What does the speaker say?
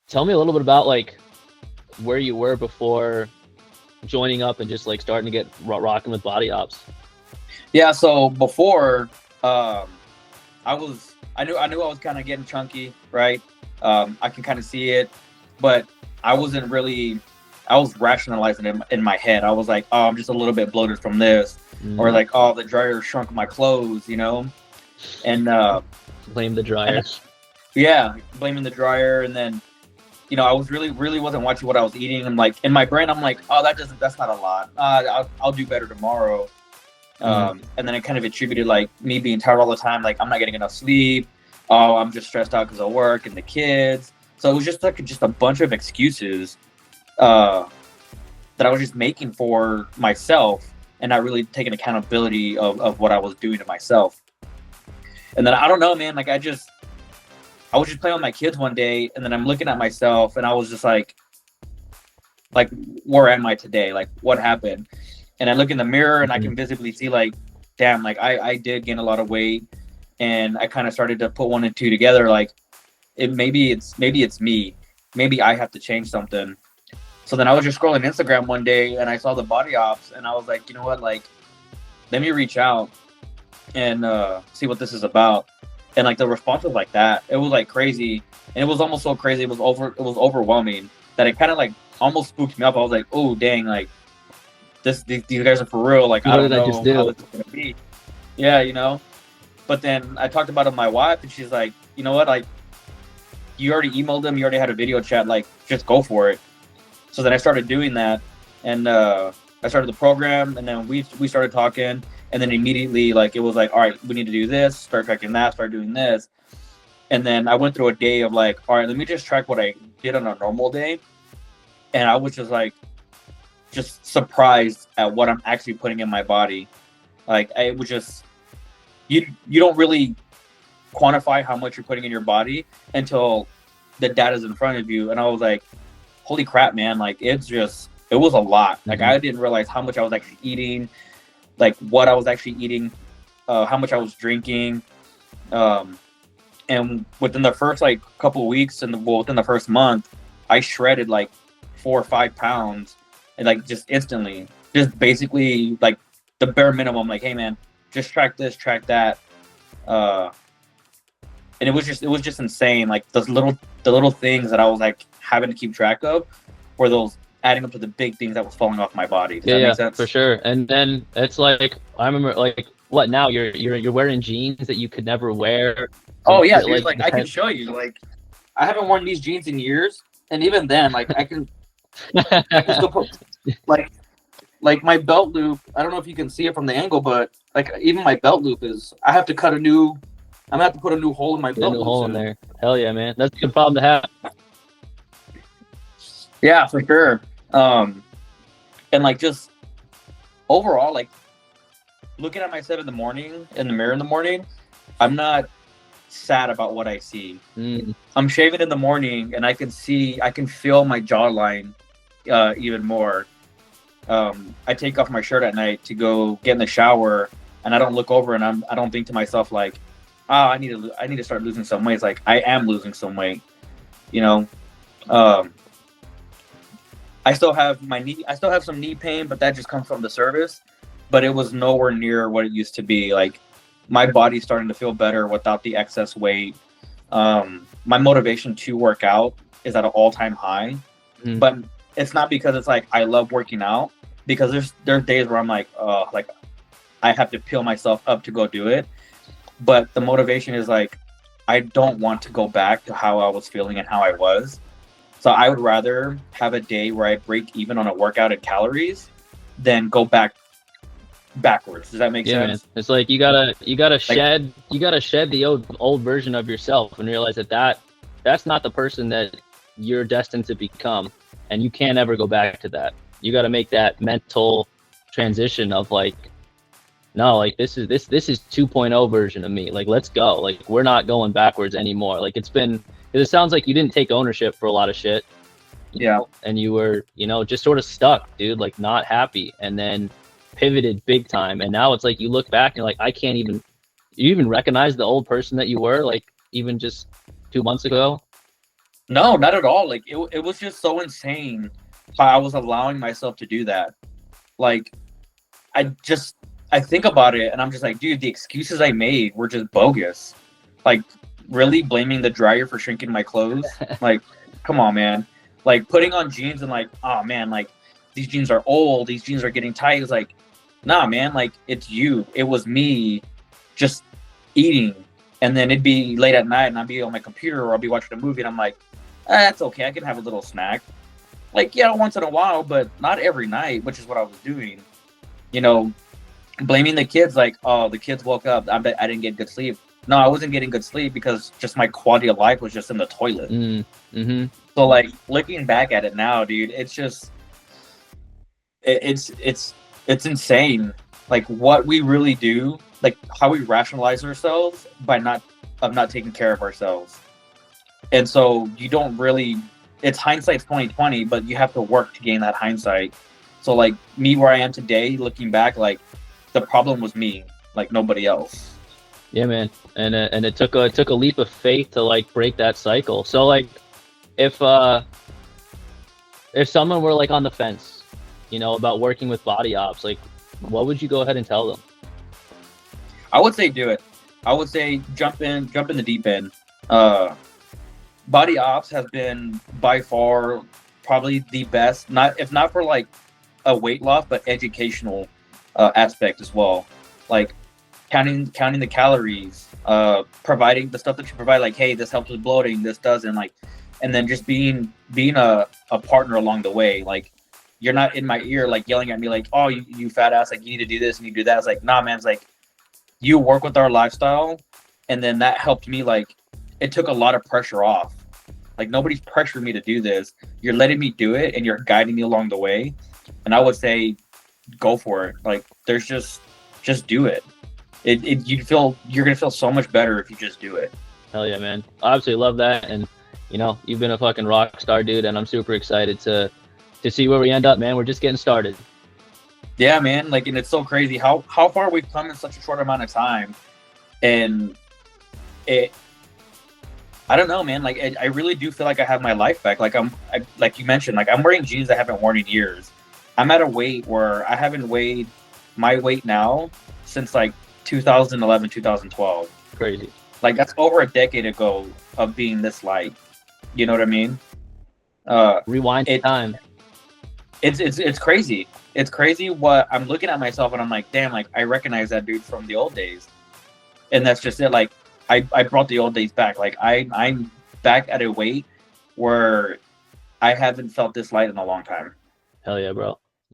tell me a little bit about like where you were before joining up and just like starting to get rocking with body ops. Yeah, so before, I knew I was kind of getting chunky, right? I can kind of see it, but I wasn't really. I was rationalizing it in my head. I was like, oh, I'm just a little bit bloated from this, or like, oh, the dryer shrunk my clothes, and Blame the and dryer. yeah, blaming the dryer, and then I was really wasn't watching what I was eating. And like in my brain, I'm like, oh, that's not a lot. I'll do better tomorrow. And then it kind of attributed like me being tired all the time, like I'm not getting enough sleep. Oh, I'm just stressed out because of work and the kids. So it was just like just a bunch of excuses uh, that I was just making for myself and not really taking accountability of what I was doing to myself. And then I don't know, man. Like I was just playing with my kids one day, and then I'm looking at myself, and I was just like, where am I today? Like, what happened? And I look in the mirror, and I can visibly see, like, damn, like I did gain a lot of weight, and I kind of started to put one and two together. Like, maybe it's me. Maybe I have to change something. So then I was just scrolling Instagram one day, and I saw the body ops, and I was like, you know what? Like, let me reach out and see what this is about. And like the response was like that. It was like crazy, and it was almost so crazy. It was overwhelming that it kind of like almost spooked me up. I was like, oh dang, like these guys are for real. Like I What don't did I just know how do? this is gonna be. Yeah. But then I talked about it with my wife, and she's like, you know what? Like you already emailed them, you already had a video chat. Like just go for it. So then I started doing that, and I started the program, and then we started talking, and then immediately like it was like, all right, we need to do this. Start tracking that. Start doing this, and then I went through a day of like, all right, let me just track what I did on a normal day, and I was just like, just surprised at what I'm actually putting in my body. Like I was just you don't really quantify how much you're putting in your body until the data's in front of you, and I was like, holy crap, man! Like it was a lot. Like I didn't realize how much I was actually eating, like what I was actually eating, how much I was drinking, um, and within the first like couple of weeks and within the first month, I shredded like 4 or 5 pounds, and like just instantly, just basically like the bare minimum. Like, hey man, just track this, track that, uh, and it was just insane. Like the little things that I was like having to keep track of were those adding up to the big things that was falling off my body. Does Yeah, that make yeah, for sense? sure. And then it's like I remember like what now you're wearing jeans that you could never wear. Oh yeah, dude. Like Like I can show you. Like I haven't worn these jeans in years, and even then, like I can still put like like my belt loop. I don't know if you can see it from the angle, but like even my belt loop is. I have to cut a new. I'm gonna have to put a new hole in my get a belt new loop hole in soon. there. Hell yeah, man. That's a good problem to have. Yeah, for sure. And like just overall, like looking at myself in the mirror in the morning, I'm not sad about what I see. Mm. I'm shaving in the morning, and I can feel my jawline even more. I take off my shirt at night to go get in the shower, and I don't look over, and I don't think to myself like, oh, I need to start losing some weight. It's like I am losing some weight, you know. Um, I still have some knee pain, but that just comes from the service. But it was nowhere near what it used to be. Like my body's starting to feel better without the excess weight. My motivation to work out is at an all-time high, Mm. but it's not because it's like I love working out. Because there's days where I'm like I have to peel myself up to go do it. But the motivation is like I don't want to go back to how I was feeling and how I was. So I would rather have a day where I break even on a workout in calories than go backwards. Does that make Yeah, man. sense? It's like you gotta Like, shed the old version of yourself and realize that's not the person that you're destined to become, and you can't ever go back to that. You got to make that mental transition of like, no, like this is 2.0 version of me. Like let's go. Like we're not going backwards anymore. Like it sounds like you didn't take ownership for a lot of shit, yeah, and you were, just sort of stuck, dude, like not happy, and then pivoted big time. And now it's like you look back and you're like, I can't even, you even recognize the old person that you were, like even just 2 months ago. No, not at all. Like it was just so insane how I was allowing myself to do that. Like I just I think about it and I'm just like, dude, the excuses I made were just bogus. Like really blaming the dryer for shrinking my clothes. Like, come on, man. Like putting on jeans and like, oh man, like these jeans are old, these jeans are getting tight. It's like, nah, man, like it's you. It was me just eating. And then it'd be late at night and I'd be on my computer or I'll be watching a movie and I'm like, that's okay, I can have a little snack. Like, yeah, once in a while, but not every night, which is what I was doing. You know, blaming the kids like, oh, the kids woke up, I bet I didn't get good sleep. No, I wasn't getting good sleep because just my quality of life was just in the toilet. Mm-hmm. So like looking back at it now, dude, it's just it's insane. Like what we really do, like how we rationalize ourselves by not taking care of ourselves. And so you don't really it's hindsight's 2020, but you have to work to gain that hindsight. So like me where I am today, looking back, like the problem was me, like nobody else. Yeah, man. And it took a leap of faith to like break that cycle. So like if someone were like on the fence, you know, about working with body ops, like what would you go ahead and tell them? I would say do it. I would say jump in the deep end. Body ops has been by far probably the best, not if not for like a weight loss, but educational aspect as well. Like counting the calories, providing the stuff that you provide, like, hey, this helps with bloating, this doesn't, like, and then just being a partner along the way. Like you're not in my ear like yelling at me like, oh, you fat ass, like you need to do this and you do that. It's like, nah, man, it's like you work with our lifestyle, and then that helped me. Like it took a lot of pressure off. Like nobody's pressuring me to do this. You're letting me do it and you're guiding me along the way. And I would say go for it. Like there's just do it. You're gonna feel so much better if you just do it. Hell yeah, man. I absolutely love that. And you know, you've been a fucking rock star, dude, and I'm super excited to see where we end up, man. We're just getting started. Yeah, man. Like, and it's so crazy how far we've come in such a short amount of time. And I don't know, man. Like, I really do feel like I have my life back. Like like you mentioned, like I'm wearing jeans I haven't worn in years. I'm at a weight where I haven't weighed my weight now since like 2011, 2012. Crazy. Like that's over a decade ago of being this light. You know what I mean? Rewind time. It's crazy. It's crazy what I'm looking at myself and I'm like, damn, like I recognize that dude from the old days. And that's just it. Like I brought the old days back. Like I'm back at a weight where I haven't felt this light in a long time. Hell yeah, bro.